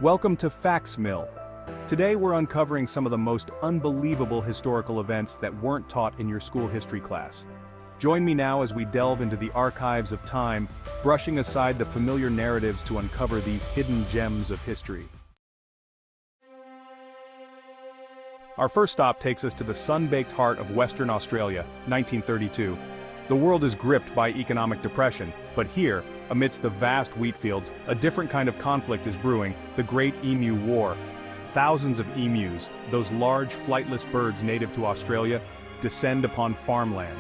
Welcome to Facts Mill. Today we're uncovering some of the most unbelievable historical events that weren't taught in your school history class. Join me now as we delve into the archives of time, brushing aside the familiar narratives to uncover these hidden gems of history. Our first stop takes us to the sun-baked heart of Western Australia, 1932. The world is gripped by economic depression, but here, amidst the vast wheat fields, a different kind of conflict is brewing, the Great Emu War. Thousands of emus, those large flightless birds native to Australia, descend upon farmland.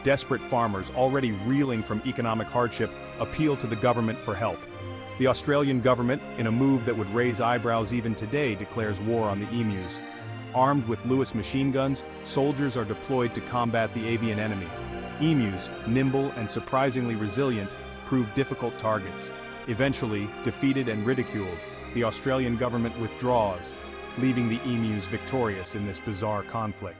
Desperate farmers, already reeling from economic hardship, appeal to the government for help. The Australian government, in a move that would raise eyebrows even today, declares war on the emus. Armed with Lewis machine guns, soldiers are deployed to combat the avian enemy. Emus, nimble and surprisingly resilient, prove difficult targets. Eventually, defeated and ridiculed, the Australian government withdraws, leaving the emus victorious in this bizarre conflict.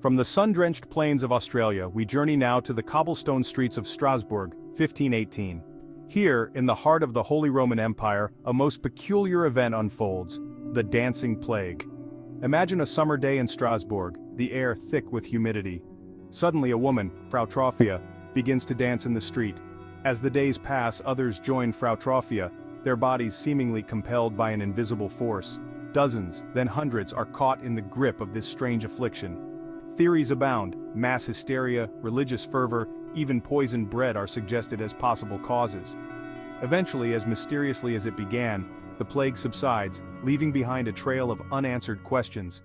From the sun-drenched plains of Australia, we journey now to the cobblestone streets of Strasbourg, 1518. Here, in the heart of the Holy Roman Empire, a most peculiar event unfolds: the Dancing Plague. Imagine a summer day in Strasbourg, the air thick with humidity. Suddenly a woman, Frau Trophia, begins to dance in the street. As the days pass, others join Frau Trophia, their bodies seemingly compelled by an invisible force. Dozens, then hundreds, are caught in the grip of this strange affliction. Theories abound: mass hysteria, religious fervor, even poisoned bread are suggested as possible causes. Eventually, as mysteriously as it began, the plague subsides, leaving behind a trail of unanswered questions.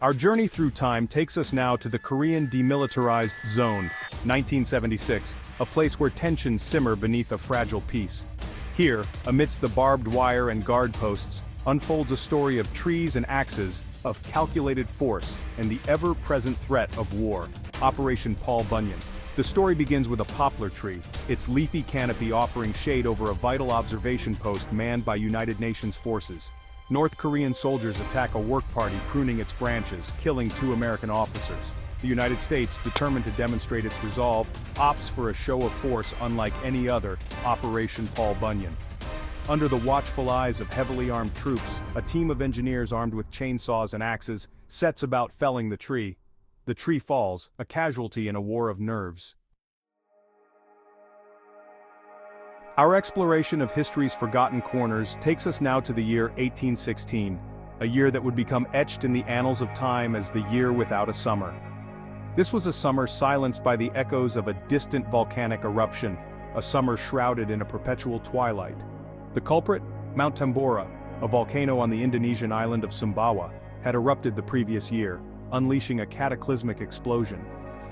Our journey through time takes us now to the Korean Demilitarized Zone, 1976, a place where tensions simmer beneath a fragile peace. Here, amidst the barbed wire and guard posts, unfolds a story of trees and axes, of calculated force, and the ever-present threat of war, Operation Paul Bunyan. The story begins with a poplar tree, its leafy canopy offering shade over a vital observation post manned by United Nations forces. North Korean soldiers attack a work party pruning its branches, killing 2 American officers. The United States, determined to demonstrate its resolve, opts for a show of force unlike any other, Operation Paul Bunyan. Under the watchful eyes of heavily armed troops, a team of engineers armed with chainsaws and axes sets about felling the tree. The tree falls, a casualty in a war of nerves. Our exploration of history's forgotten corners takes us now to the year 1816, a year that would become etched in the annals of time as the year without a summer. This was a summer silenced by the echoes of a distant volcanic eruption, a summer shrouded in a perpetual twilight. The culprit? Mount Tambora, a volcano on the Indonesian island of Sumbawa, had erupted the previous year, unleashing a cataclysmic explosion.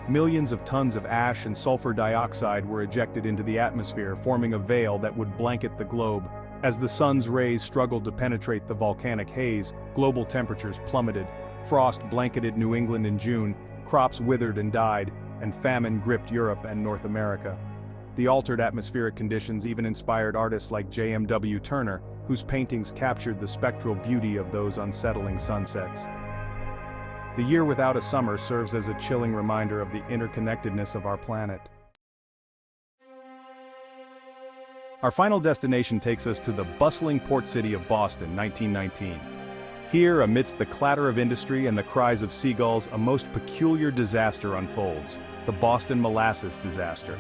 Millions of tons of ash and sulfur dioxide were ejected into the atmosphere, forming a veil that would blanket the globe. As the sun's rays struggled to penetrate the volcanic haze, global temperatures plummeted. Frost blanketed New England in June, crops withered and died, and famine gripped Europe and North America. The altered atmospheric conditions even inspired artists like J.M.W. Turner, whose paintings captured the spectral beauty of those unsettling sunsets. The year without a summer serves as a chilling reminder of the interconnectedness of our planet. Our final destination takes us to the bustling port city of Boston, 1919. Here, amidst the clatter of industry and the cries of seagulls, a most peculiar disaster unfolds: the Boston Molasses disaster.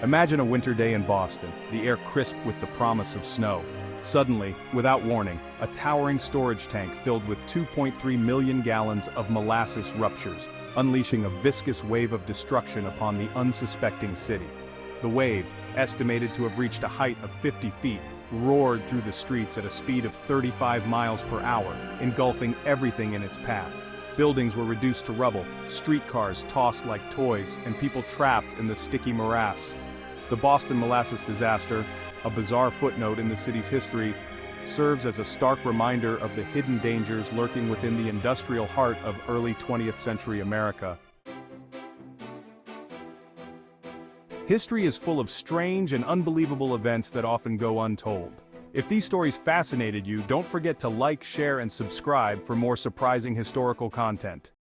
Imagine a winter day in Boston, the air crisp with the promise of snow. Suddenly, without warning, a towering storage tank filled with 2.3 million gallons of molasses ruptures, unleashing a viscous wave of destruction upon the unsuspecting city. The wave, estimated to have reached a height of 50 feet, roared through the streets at a speed of 35 miles per hour, engulfing everything in its path. Buildings were reduced to rubble, streetcars tossed like toys, and people trapped in the sticky morass. The Boston Molasses disaster, a bizarre footnote in the city's history, serves as a stark reminder of the hidden dangers lurking within the industrial heart of early 20th century America. History is full of strange and unbelievable events that often go untold. If these stories fascinated you, don't forget to like, share, and subscribe for more surprising historical content.